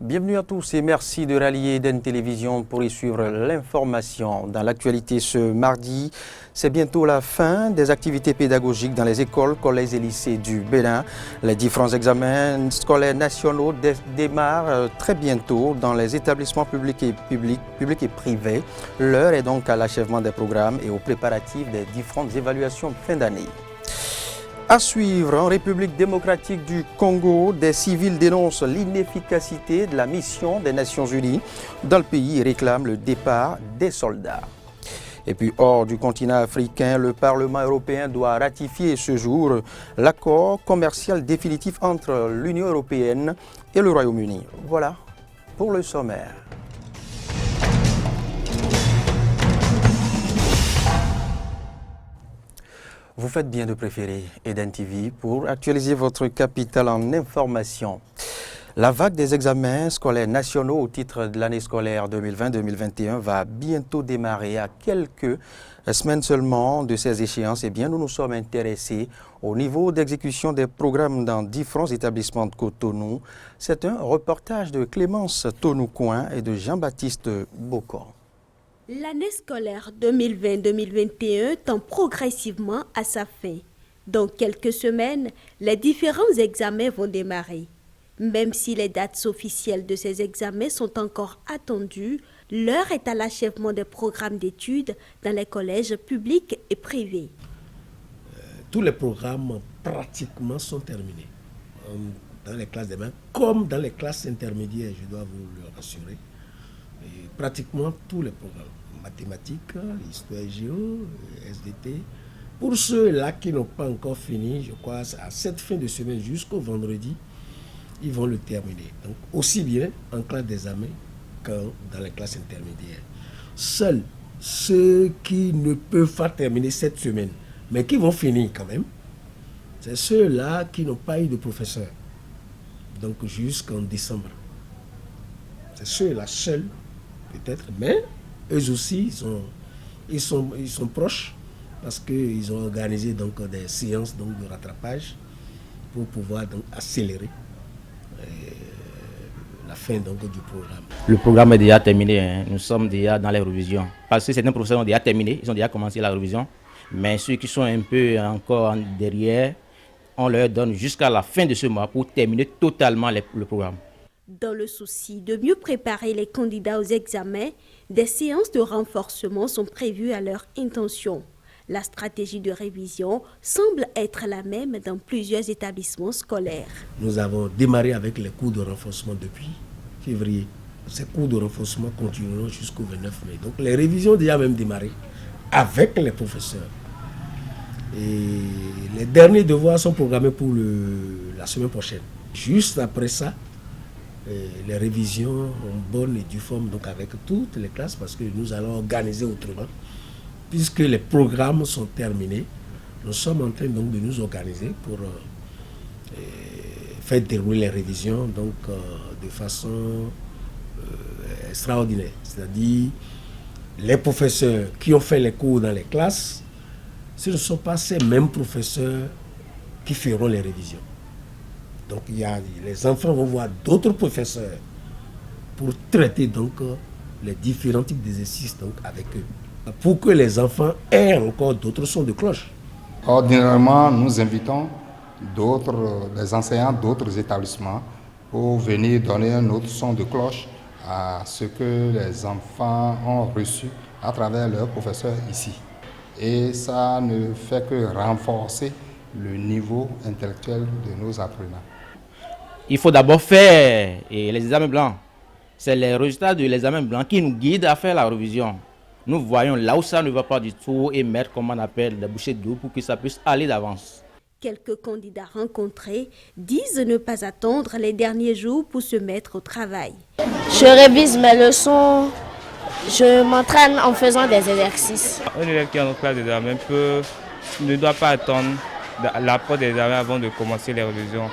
Bienvenue à tous et merci de rallier Eden Télévision pour y suivre l'information. Dans l'actualité ce mardi, c'est bientôt la fin des activités pédagogiques dans les écoles, collèges et lycées du Bénin. Les différents examens scolaires nationaux démarrent très bientôt dans les établissements publics et privés. L'heure est donc à l'achèvement des programmes et aux préparatifs des différentes évaluations de fin d'année. À suivre, en République démocratique du Congo, des civils dénoncent l'inefficacité de la mission des Nations Unies dans le pays et réclament le départ des soldats. Et puis hors du continent africain, le Parlement européen doit ratifier ce jour l'accord commercial définitif entre l'Union européenne et le Royaume-Uni. Voilà pour le sommaire. Vous faites bien de préférer Eden TV pour actualiser votre capitale en information. La vague des examens scolaires nationaux au titre de l'année scolaire 2020-2021 va bientôt démarrer. À quelques semaines seulement de ces échéances, eh bien, nous nous sommes intéressés au niveau d'exécution des programmes dans différents établissements de Cotonou. C'est un reportage de Clémence Tonoucoin et de Jean-Baptiste Bocon. L'année scolaire 2020-2021 tend progressivement à sa fin. Dans quelques semaines, les différents examens vont démarrer. Même si les dates officielles de ces examens sont encore attendues, l'heure est à l'achèvement des programmes d'études dans les collèges publics et privés. Tous les programmes pratiquement sont terminés. Dans les classes des mains, comme dans les classes intermédiaires, je dois vous le rassurer. Et pratiquement tous les programmes. Mathématiques, histoire et géo, SDT. Pour ceux-là qui n'ont pas encore fini, je crois, à cette fin de semaine jusqu'au vendredi, ils vont le terminer. Donc, aussi bien en classe d'examen que dans les classes intermédiaires. Seuls ceux qui ne peuvent pas terminer cette semaine, mais qui vont finir quand même, c'est ceux-là qui n'ont pas eu de professeur. Donc, jusqu'en décembre. C'est ceux-là seuls, peut-être, mais eux aussi, ils sont proches parce qu'ils ont organisé donc, des séances donc, de rattrapage pour pouvoir donc, accélérer la fin donc, du programme. Le programme est déjà terminé, hein. Nous sommes déjà dans les révisions. Parce que certains professeurs ont déjà terminé, ils ont déjà commencé la révision. Mais ceux qui sont un peu encore derrière, on leur donne jusqu'à la fin de ce mois pour terminer totalement le programme. Dans le souci de mieux préparer les candidats aux examens, des séances de renforcement sont prévues à leur intention. La stratégie de révision semble être la même dans plusieurs établissements scolaires. Nous avons démarré avec les cours de renforcement depuis février. Ces cours de renforcement continueront jusqu'au 29 mai. Donc les révisions ont déjà même démarré avec les professeurs. Et les derniers devoirs sont programmés pour la semaine prochaine. Juste après ça, les révisions en bonne et due forme donc avec toutes les classes parce que nous allons organiser autrement. Puisque les programmes sont terminés, nous sommes en train donc de nous organiser pour faire dérouler les révisions donc, de façon extraordinaire. C'est-à-dire les professeurs qui ont fait les cours dans les classes, ce ne sont pas ces mêmes professeurs qui feront les révisions. Donc les enfants vont voir d'autres professeurs pour traiter donc les différents types d'exercices donc avec eux. Pour que les enfants aient encore d'autres sons de cloche. Ordinairement, nous invitons les enseignants d'autres établissements pour venir donner un autre son de cloche à ce que les enfants ont reçu à travers leurs professeurs ici. Et ça ne fait que renforcer le niveau intellectuel de nos apprenants. Il faut d'abord faire les examens blancs. C'est les résultats de l'examen blanc qui nous guident à faire la révision. Nous voyons là où ça ne va pas du tout et mettre, comme on appelle, des bouchées d'eau pour que ça puisse aller d'avance. Quelques candidats rencontrés disent ne pas attendre les derniers jours pour se mettre au travail. Je révise mes leçons, je m'entraîne en faisant des exercices. Un élève qui est en classe d'examen ne doit pas attendre l'apport des examens avant de commencer les révisions.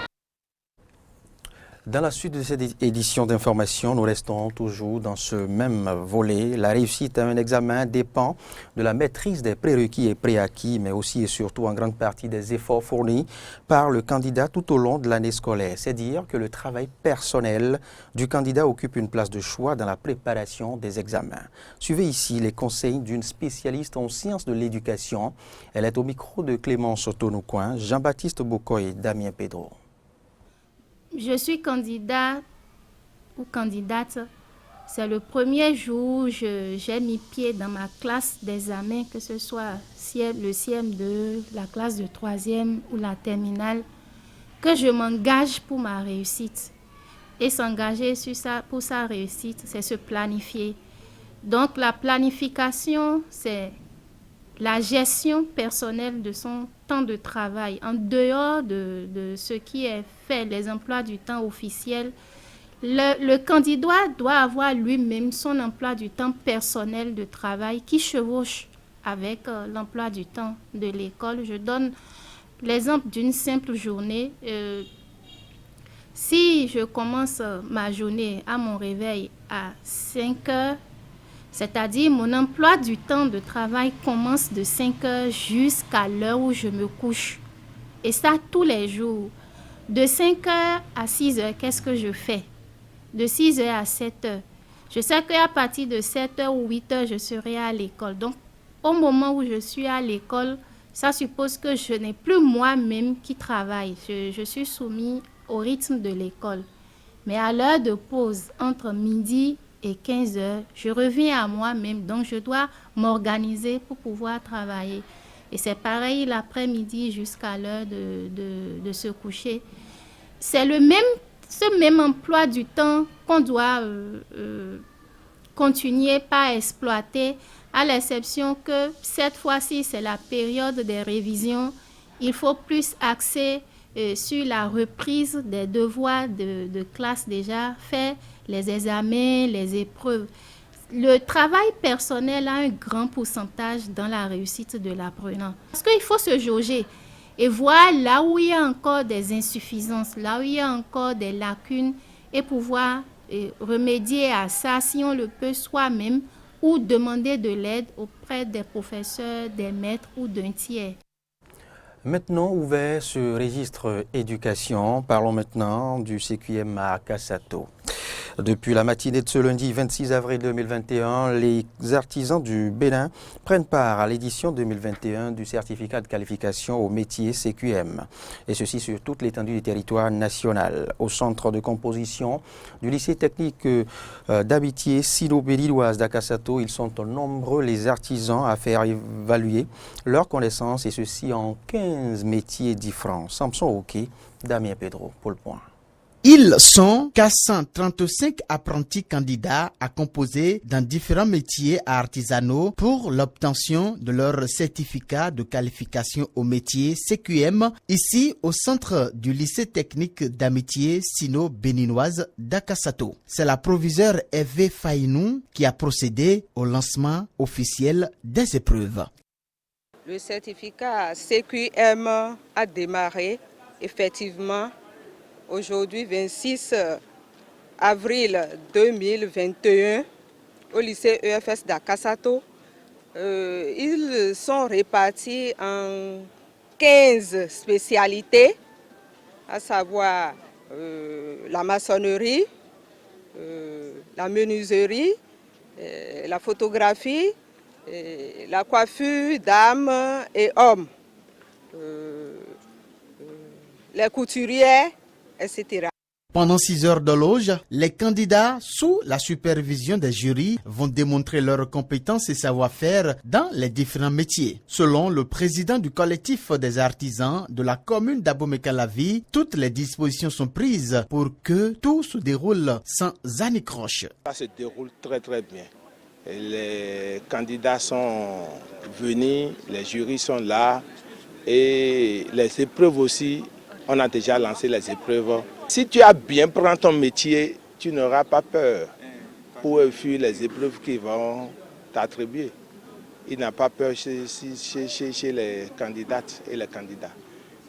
Dans la suite de cette édition d'information, nous restons toujours dans ce même volet. La réussite à un examen dépend de la maîtrise des prérequis et préacquis, mais aussi et surtout en grande partie des efforts fournis par le candidat tout au long de l'année scolaire. C'est dire que le travail personnel du candidat occupe une place de choix dans la préparation des examens. Suivez ici les conseils d'une spécialiste en sciences de l'éducation. Elle est au micro de Clémence Tonoucoin, Jean-Baptiste Bokoy et Damien Pedro. Je suis candidat ou candidate. C'est le premier jour où j'ai mis pied dans ma classe d'examen, que ce soit le CM2, la classe de 3e ou la terminale, que je m'engage pour ma réussite. Et s'engager pour sa réussite, c'est se planifier. Donc la planification, c'est la gestion personnelle de son temps de travail, en dehors de ce qui est fait, les emplois du temps officiels. Le candidat doit avoir lui-même son emploi du temps personnel de travail qui chevauche avec l'emploi du temps de l'école. Je donne l'exemple d'une simple journée. Si je commence ma journée à mon réveil à 5 heures, c'est-à-dire mon emploi du temps de travail commence de 5 heures jusqu'à l'heure où je me couche. Et ça tous les jours. De 5 heures à 6 heures, qu'est-ce que je fais? De 6 heures à 7 heures. Je sais qu'à partir de 7 heures ou 8 heures, je serai à l'école. Donc, au moment où je suis à l'école, ça suppose que je n'ai plus moi-même qui travaille. Je suis soumis au rythme de l'école. Mais à l'heure de pause, entre midi et 15 heures, je reviens à moi-même. Donc, je dois m'organiser pour pouvoir travailler. Et c'est pareil l'après-midi jusqu'à l'heure de se coucher. C'est ce même emploi du temps qu'on doit continuer par exploiter, à l'exception que cette fois-ci, c'est la période des révisions. Il faut plus axer sur la reprise des devoirs de classe déjà faits, les examens, les épreuves. Le travail personnel a un grand pourcentage dans la réussite de l'apprenant. Parce qu'il faut se jauger et voir là où il y a encore des insuffisances, là où il y a encore des lacunes et pouvoir remédier à ça si on le peut soi-même ou demander de l'aide auprès des professeurs, des maîtres ou d'un tiers. Maintenant ouvert ce registre éducation, parlons maintenant du CQM à Kassato. Depuis la matinée de ce lundi 26 avril 2021, les artisans du Bénin prennent part à l'édition 2021 du certificat de qualification au métier CQM. Et ceci sur toute l'étendue du territoire national. Au centre de composition du lycée technique d'amitié sino-béninoise d'Akassato, ils sont nombreux les artisans à faire évaluer leurs connaissances et ceci en 15 métiers différents. Samson Oké, Damien Pedro pour le point. Ils sont 435 apprentis candidats à composer dans différents métiers artisanaux pour l'obtention de leur certificat de qualification au métier CQM ici au centre du lycée technique d'amitié sino-béninoise d'Akassato. C'est la proviseure Hervé Faïnou qui a procédé au lancement officiel des épreuves. Le certificat CQM a démarré effectivement aujourd'hui 26 avril 2021 au lycée EFS d'Akassato. Ils sont répartis en 15 spécialités, à savoir la maçonnerie, la menuiserie, la photographie, la coiffure dames et hommes, les couturières, etc. Pendant 6 heures de loge, les candidats, sous la supervision des jurys, vont démontrer leurs compétences et savoir-faire dans les différents métiers. Selon le président du collectif des artisans de la commune d'Abomey-Calavi, toutes les dispositions sont prises pour que tout se déroule sans anicroche. Ça se déroule très bien. Les candidats sont venus, les jurys sont là et les épreuves aussi. On a déjà lancé les épreuves. Si tu as bien pris ton métier, tu n'auras pas peur pour fuir les épreuves qui vont t'attribuer. Il n'a pas peur chez les candidates et les candidats.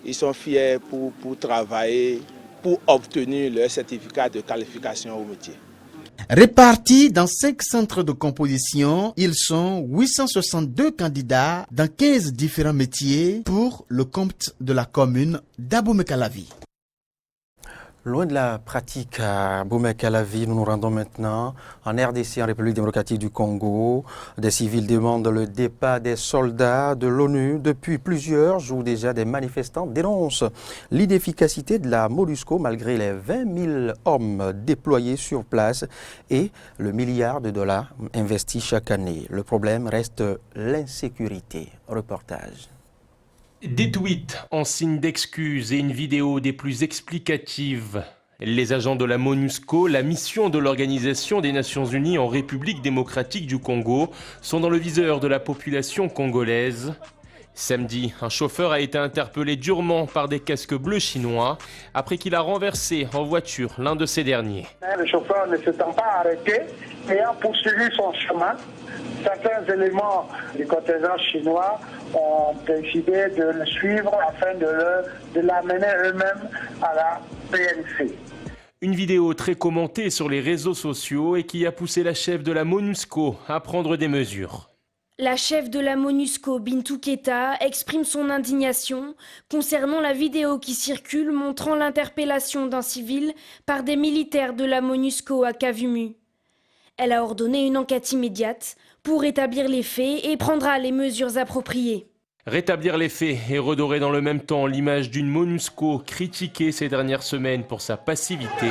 Ils sont fiers pour travailler pour obtenir leur certificat de qualification au métier. Répartis dans 5 centres de composition, ils sont 862 candidats dans 15 différents métiers pour le compte de la commune d'Abomey-Calavi. Loin de la pratique à Abomey-Calavi, nous nous rendons maintenant en RDC, en République démocratique du Congo. Des civils demandent le départ des soldats de l'ONU. Depuis plusieurs jours déjà, des manifestants dénoncent l'inefficacité de la MONUSCO malgré les 20 000 hommes déployés sur place et le milliard de dollars investis chaque année. Le problème reste l'insécurité. Reportage. Des tweets en signe d'excuses et une vidéo des plus explicatives. Les agents de la MONUSCO, la mission de l'Organisation des Nations Unies en République démocratique du Congo, sont dans le viseur de la population congolaise. Samedi, un chauffeur a été interpellé durement par des casques bleus chinois après qu'il a renversé en voiture l'un de ces derniers. Le chauffeur ne s'étant pas arrêté et a poursuivi son chemin. Certains éléments du contingent chinois ont décidé de le suivre afin de l'amener eux-mêmes à la PNC. Une vidéo très commentée sur les réseaux sociaux et qui a poussé la chef de la MONUSCO à prendre des mesures. La chef de la MONUSCO, Bintou Keita, exprime son indignation concernant la vidéo qui circule montrant l'interpellation d'un civil par des militaires de la MONUSCO à Kavumu. Elle a ordonné une enquête immédiate pour établir les faits et prendra les mesures appropriées. Rétablir les faits et redorer dans le même temps l'image d'une MONUSCO critiquée ces dernières semaines pour sa passivité.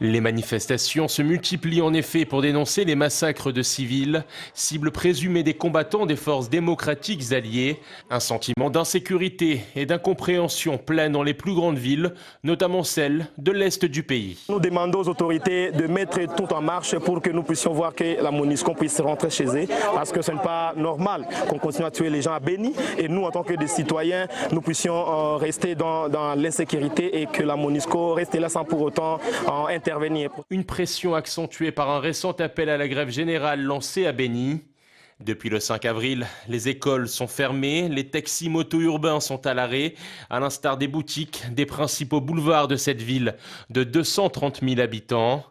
Les manifestations se multiplient en effet pour dénoncer les massacres de civils, cibles présumées des combattants des forces démocratiques alliées. Un sentiment d'insécurité et d'incompréhension plane dans les plus grandes villes, notamment celles de l'est du pays. Nous demandons aux autorités de mettre tout en marche pour que nous puissions voir que la MONUSCO puisse rentrer chez eux, parce que ce n'est pas normal qu'on continue à tuer les gens à Béni et nous, en tant que des citoyens, nous puissions rester dans l'insécurité et que la MONUSCO reste là sans pour autant intervenir. Une pression accentuée par un récent appel à la grève générale lancé à Béni. Depuis le 5 avril, les écoles sont fermées, les taxis moto-urbains sont à l'arrêt, à l'instar des boutiques des principaux boulevards de cette ville de 230 000 habitants.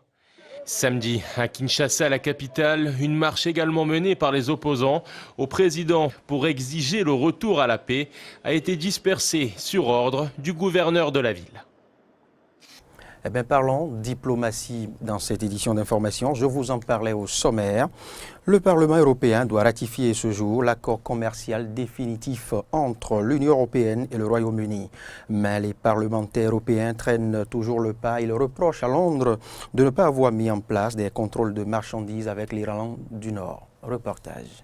Samedi, à Kinshasa, la capitale, une marche également menée par les opposants au président pour exiger le retour à la paix a été dispersée sur ordre du gouverneur de la ville. Eh bien, parlons diplomatie dans cette édition d'information. Je vous en parlais au sommaire. Le Parlement européen doit ratifier ce jour l'accord commercial définitif entre l'Union européenne et le Royaume-Uni. Mais les parlementaires européens traînent toujours le pas. Ils reprochent à Londres de ne pas avoir mis en place des contrôles de marchandises avec l'Irlande du Nord. Reportage.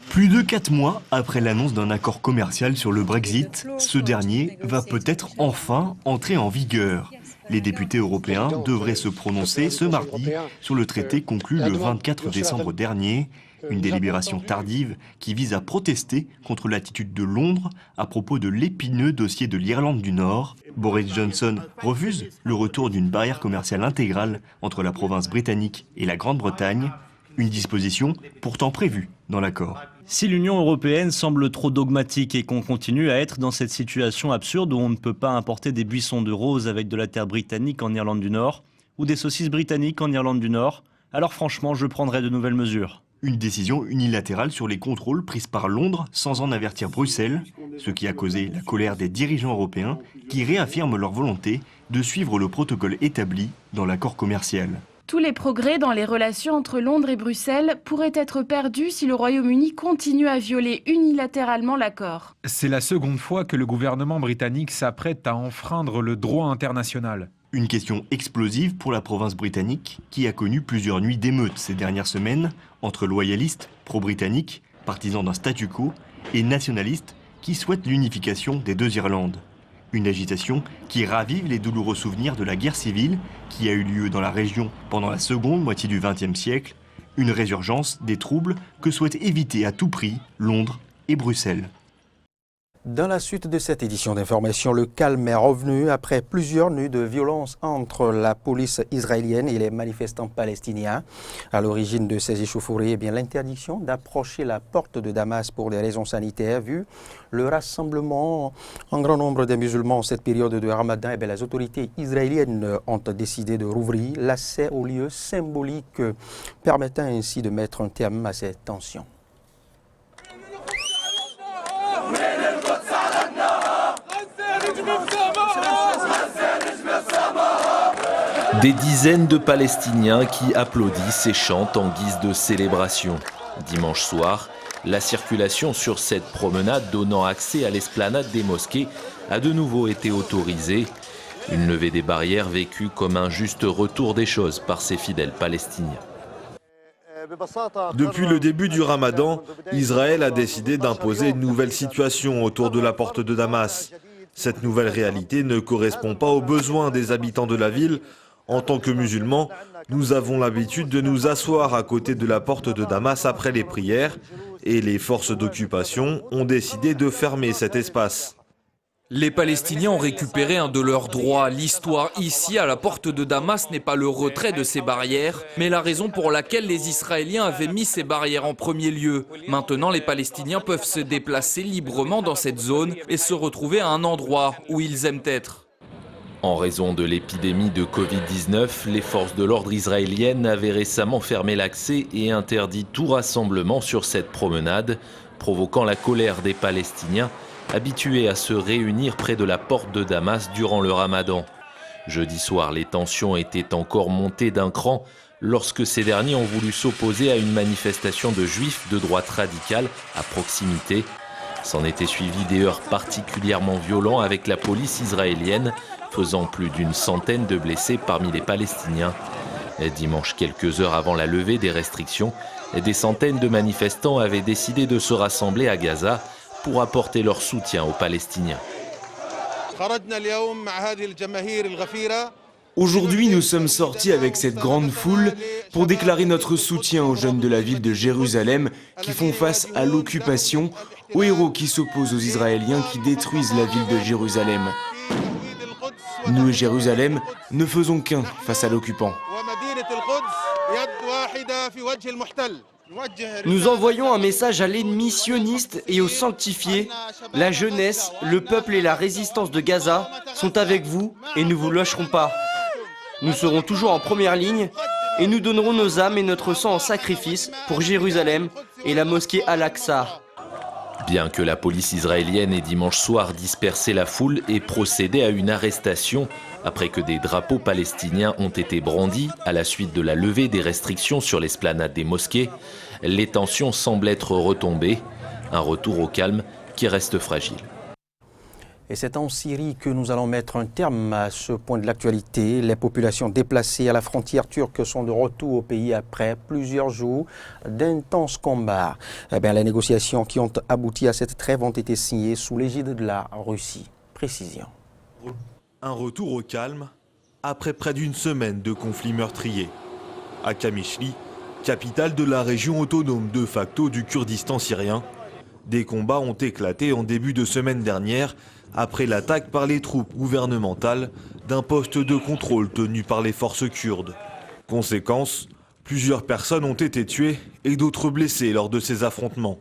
Plus de 4 mois après l'annonce d'un accord commercial sur le Brexit, ce dernier va peut-être enfin entrer en vigueur. Les députés européens devraient se prononcer ce mardi sur le traité conclu le 24 décembre dernier, une délibération tardive qui vise à protester contre l'attitude de Londres à propos de l'épineux dossier de l'Irlande du Nord. Boris Johnson refuse le retour d'une barrière commerciale intégrale entre la province britannique et la Grande-Bretagne, une disposition pourtant prévue dans l'accord. Si l'Union européenne semble trop dogmatique et qu'on continue à être dans cette situation absurde où on ne peut pas importer des buissons de roses avec de la terre britannique en Irlande du Nord ou des saucisses britanniques en Irlande du Nord, alors franchement je prendrai de nouvelles mesures. Une décision unilatérale sur les contrôles prise par Londres sans en avertir Bruxelles, ce qui a causé la colère des dirigeants européens qui réaffirment leur volonté de suivre le protocole établi dans l'accord commercial. Tous les progrès dans les relations entre Londres et Bruxelles pourraient être perdus si le Royaume-Uni continue à violer unilatéralement l'accord. C'est la seconde fois que le gouvernement britannique s'apprête à enfreindre le droit international. Une question explosive pour la province britannique qui a connu plusieurs nuits d'émeutes ces dernières semaines entre loyalistes, pro-britanniques, partisans d'un statu quo et nationalistes qui souhaitent l'unification des deux Irlandes. Une agitation qui ravive les douloureux souvenirs de la guerre civile qui a eu lieu dans la région pendant la seconde moitié du XXe siècle, une résurgence des troubles que souhaitent éviter à tout prix Londres et Bruxelles. Dans la suite de cette édition d'information, le calme est revenu après plusieurs nuits de violence entre la police israélienne et les manifestants palestiniens. À l'origine de ces échauffourées, l'interdiction d'approcher la porte de Damas pour des raisons sanitaires, vu le rassemblement en grand nombre des musulmans en cette période de Ramadan. Les autorités israéliennes ont décidé de rouvrir l'accès aux lieux symboliques, permettant ainsi de mettre un terme à ces tensions. Des dizaines de Palestiniens qui applaudissent et chantent en guise de célébration. Dimanche soir, la circulation sur cette promenade donnant accès à l'esplanade des mosquées a de nouveau été autorisée. Une levée des barrières vécue comme un juste retour des choses par ces fidèles palestiniens. Depuis le début du Ramadan, Israël a décidé d'imposer une nouvelle situation autour de la porte de Damas. Cette nouvelle réalité ne correspond pas aux besoins des habitants de la ville. En tant que musulmans, nous avons l'habitude de nous asseoir à côté de la porte de Damas après les prières et les forces d'occupation ont décidé de fermer cet espace. Les Palestiniens ont récupéré un de leurs droits. L'histoire ici, à la porte de Damas, n'est pas le retrait de ces barrières, mais la raison pour laquelle les Israéliens avaient mis ces barrières en premier lieu. Maintenant, les Palestiniens peuvent se déplacer librement dans cette zone et se retrouver à un endroit où ils aiment être. En raison de l'épidémie de Covid-19, les forces de l'ordre israéliennes avaient récemment fermé l'accès et interdit tout rassemblement sur cette promenade, provoquant la colère des Palestiniens, habitués à se réunir près de la porte de Damas durant le Ramadan. Jeudi soir, les tensions étaient encore montées d'un cran lorsque ces derniers ont voulu s'opposer à une manifestation de juifs de droite radicale à proximité. S'en étaient suivis des heurts particulièrement violents avec la police israélienne, faisant plus d'une centaine de blessés parmi les Palestiniens. Et dimanche, quelques heures avant la levée des restrictions, des centaines de manifestants avaient décidé de se rassembler à Gaza pour apporter leur soutien aux Palestiniens. Aujourd'hui, nous sommes sortis avec cette grande foule pour déclarer notre soutien aux jeunes de la ville de Jérusalem qui font face à l'occupation, aux héros qui s'opposent aux Israéliens qui détruisent la ville de Jérusalem. Nous et Jérusalem ne faisons qu'un face à l'occupant. Nous envoyons un message à l'ennemi sioniste et aux sanctifiés. La jeunesse, le peuple et la résistance de Gaza sont avec vous et ne vous lâcherons pas. Nous serons toujours en première ligne et nous donnerons nos âmes et notre sang en sacrifice pour Jérusalem et la mosquée Al-Aqsa. Bien que la police israélienne ait dimanche soir dispersé la foule et procédé à une arrestation après que des drapeaux palestiniens ont été brandis à la suite de la levée des restrictions sur l'esplanade des mosquées, les tensions semblent être retombées, un retour au calme qui reste fragile. Et c'est en Syrie que nous allons mettre un terme à ce point de l'actualité. Les populations déplacées à la frontière turque sont de retour au pays après plusieurs jours d'intenses combats. Les négociations qui ont abouti à cette trêve ont été signées sous l'égide de la Russie. Précision. Un retour au calme après près d'une semaine de conflits meurtriers. À Kamishli, capitale de la région autonome de facto du Kurdistan syrien, des combats ont éclaté en début de semaine dernière après l'attaque par les troupes gouvernementales d'un poste de contrôle tenu par les forces kurdes. Conséquence, plusieurs personnes ont été tuées et d'autres blessées lors de ces affrontements.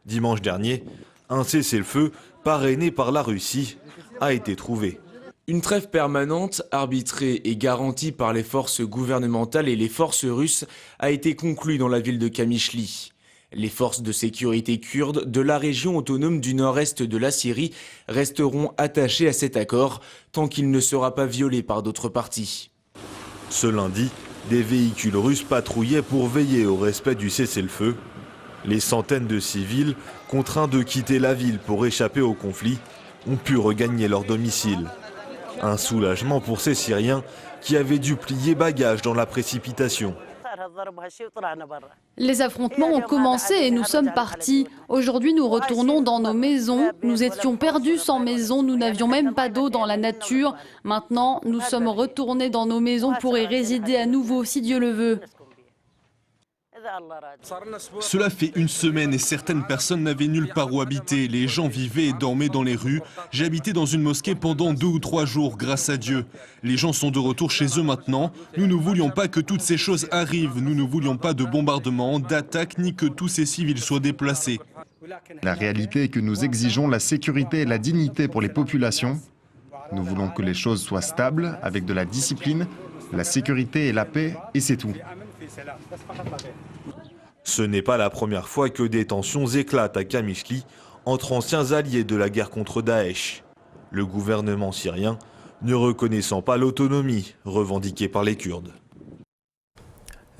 Dimanche dernier, un cessez-le-feu parrainé par la Russie a été trouvé. Une trêve permanente, arbitrée et garantie par les forces gouvernementales et les forces russes a été conclue dans la ville de Kamishli. Les forces de sécurité kurdes de la région autonome du nord-est de la Syrie resteront attachées à cet accord tant qu'il ne sera pas violé par d'autres parties. Ce lundi, des véhicules russes patrouillaient pour veiller au respect du cessez-le-feu. Les centaines de civils, contraints de quitter la ville pour échapper au conflit, ont pu regagner leur domicile. Un soulagement pour ces Syriens qui avaient dû plier bagages dans la précipitation. Les affrontements ont commencé et nous sommes partis. Aujourd'hui, nous retournons dans nos maisons. Nous étions perdus sans maison, nous n'avions même pas d'eau dans la nature. Maintenant, nous sommes retournés dans nos maisons pour y résider à nouveau, si Dieu le veut. Cela fait une semaine et certaines personnes n'avaient nulle part où habiter. Les gens vivaient et dormaient dans les rues. J'ai habité dans une mosquée pendant 2 ou 3 jours, grâce à Dieu. Les gens sont de retour chez eux maintenant. Nous ne voulions pas que toutes ces choses arrivent. Nous ne voulions pas de bombardements, d'attaques, ni que tous ces civils soient déplacés. La réalité est que nous exigeons la sécurité et la dignité pour les populations. Nous voulons que les choses soient stables, avec de la discipline, la sécurité et la paix, et c'est tout. Ce n'est pas la première fois que des tensions éclatent à Qamishli entre anciens alliés de la guerre contre Daesh. Le gouvernement syrien ne reconnaissant pas l'autonomie revendiquée par les Kurdes.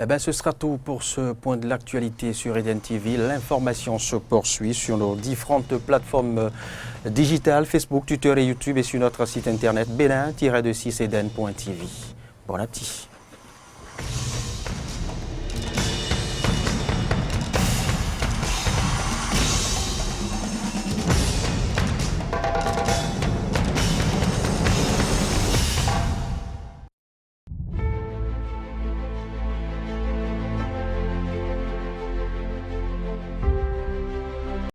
Eh bien, ce sera tout pour ce point de l'actualité sur Eden TV. L'information se poursuit sur nos différentes plateformes digitales, Facebook, Twitter et YouTube, et sur notre site internet belin-6eden.tv. Bon appétit.